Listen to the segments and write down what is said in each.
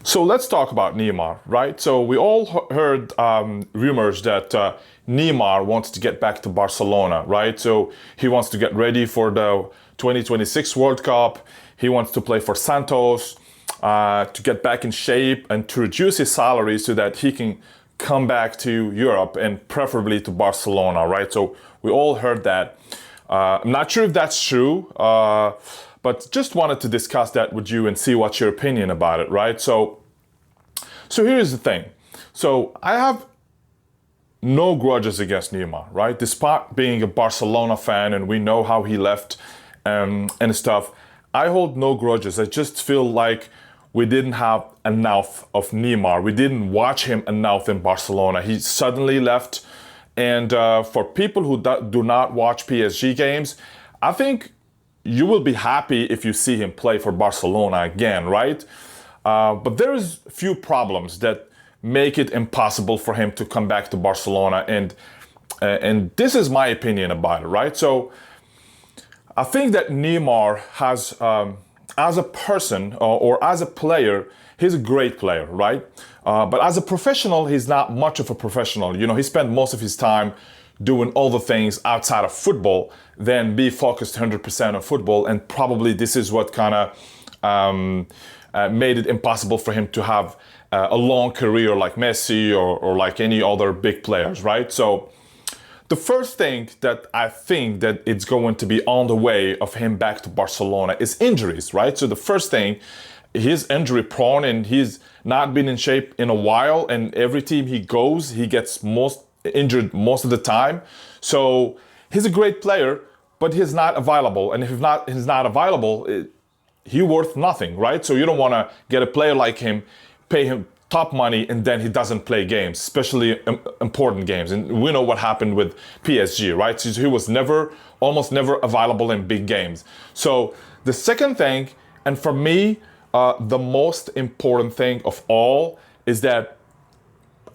So let's talk about Neymar, right? So we all heard rumors that Neymar wants to get back to Barcelona, right? So he wants to get ready for the 2026 World Cup. He wants to play for Santos, to get back in shape and to reduce his salary so that he can come back to Europe and preferably to Barcelona, right? So we all heard that. I'm not sure if that's true, but just wanted to discuss that with you and see what's your opinion about it, right? So here's the thing. So I have no grudges against Neymar, right? Despite being a Barcelona fan and we know how he left and stuff, I hold no grudges. I just feel like we didn't have enough of Neymar. We didn't watch him enough in Barcelona. He suddenly left. And for people who do not watch PSG games, I think you will be happy if you see him play for Barcelona again, right? But there is a few problems that make it impossible for him to come back to Barcelona. And this is my opinion about it, right? So I think that Neymar has, as a person or as a player, he's a great player, right? But as a professional, he's not much of a professional. You know, he spent most of his time doing all the things outside of football, then be focused 100% on football. And probably this is what kind of made it impossible for him to have a long career like Messi or like any other big players, right? So the first thing that I think that it's going to be on the way of him back to Barcelona is injuries, right? So the first thing, he's injury prone and he's not been in shape in a while, and every team he goes, he gets injured most of the time. So he's a great player, but he's not available. And if he's not available, he's worth nothing, right? So you don't want to get a player like him, pay him top money, and then he doesn't play games, especially important games. And we know what happened with PSG, right? So he was almost never available in big games. So the second thing, and for me, the most important thing of all is that,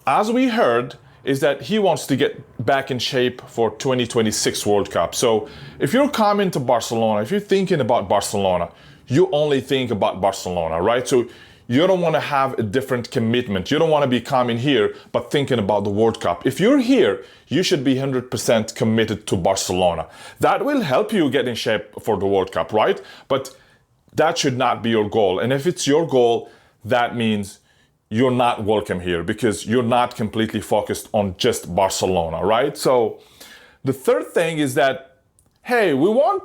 as we heard, is that he wants to get back in shape for 2026 World Cup. So if you're coming to Barcelona, if you're thinking about Barcelona, you only think about Barcelona, right? So you don't want to have a different commitment. You don't want to be coming here but thinking about the World Cup. If you're here, you should be 100% committed to Barcelona. That will help you get in shape for the World Cup, right? But that should not be your goal. And if it's your goal, that means you're not welcome here because you're not completely focused on just Barcelona, right? So the third thing is that, hey, we want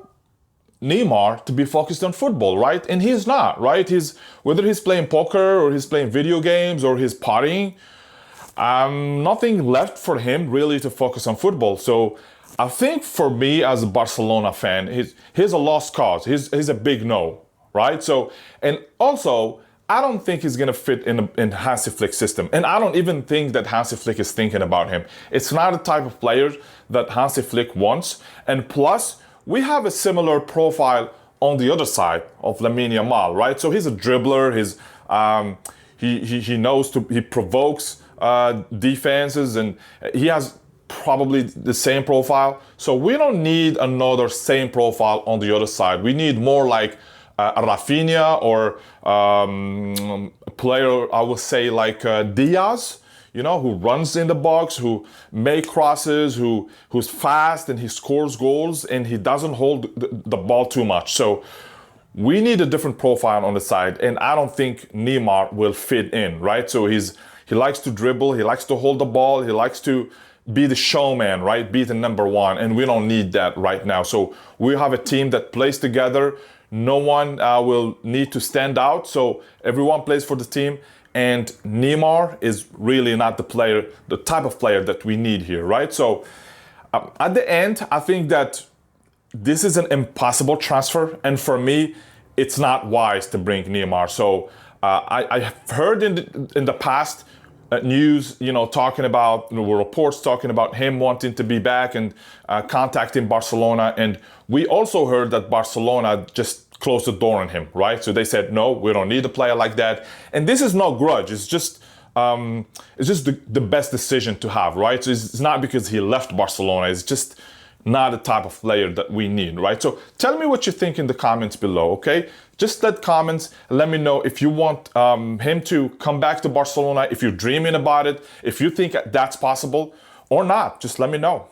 Neymar to be focused on football, right? And he's not, right? Whether he's playing poker or he's playing video games or he's partying, nothing left for him really to focus on football. So I think for me as a Barcelona fan, he's a lost cause. He's a big no, right? So, and also, I don't think he's going to fit in Hansi Flick's system. And I don't even think that Hansi Flick is thinking about him. It's not the type of player that Hansi Flick wants. And plus, we have a similar profile on the other side of Lamine Yamal, right? So he's a dribbler. He provokes defenses, and he has probably the same profile. So we don't need another same profile on the other side. We need more like a Rafinha or a player, I would say, like Diaz, you know, who runs in the box, who makes crosses, who's fast and he scores goals and he doesn't hold the ball too much. So we need a different profile on the side, and I don't think Neymar will fit in, right? So he likes to dribble, he likes to hold the ball, he likes to be the showman, right? Be the number one, and we don't need that right now. So we have a team that plays together. No one will need to stand out, so everyone plays for the team. And Neymar is really not the type of player that we need here, right? So at the end, I think that this is an impossible transfer, and for me, it's not wise to bring Neymar. So I have heard in the past news, you know, talking about, reports talking about him wanting to be back and contacting Barcelona, and we also heard that Barcelona just closed the door on him, right? So they said, no, we don't need a player like that. And this is no grudge. It's just the best decision to have, right? So it's not because he left Barcelona. It's just not the type of player that we need, right? So tell me what you think in the comments below, okay? Just let comments and let me know if you want him to come back to Barcelona, if you're dreaming about it, if you think that's possible or not. Just let me know.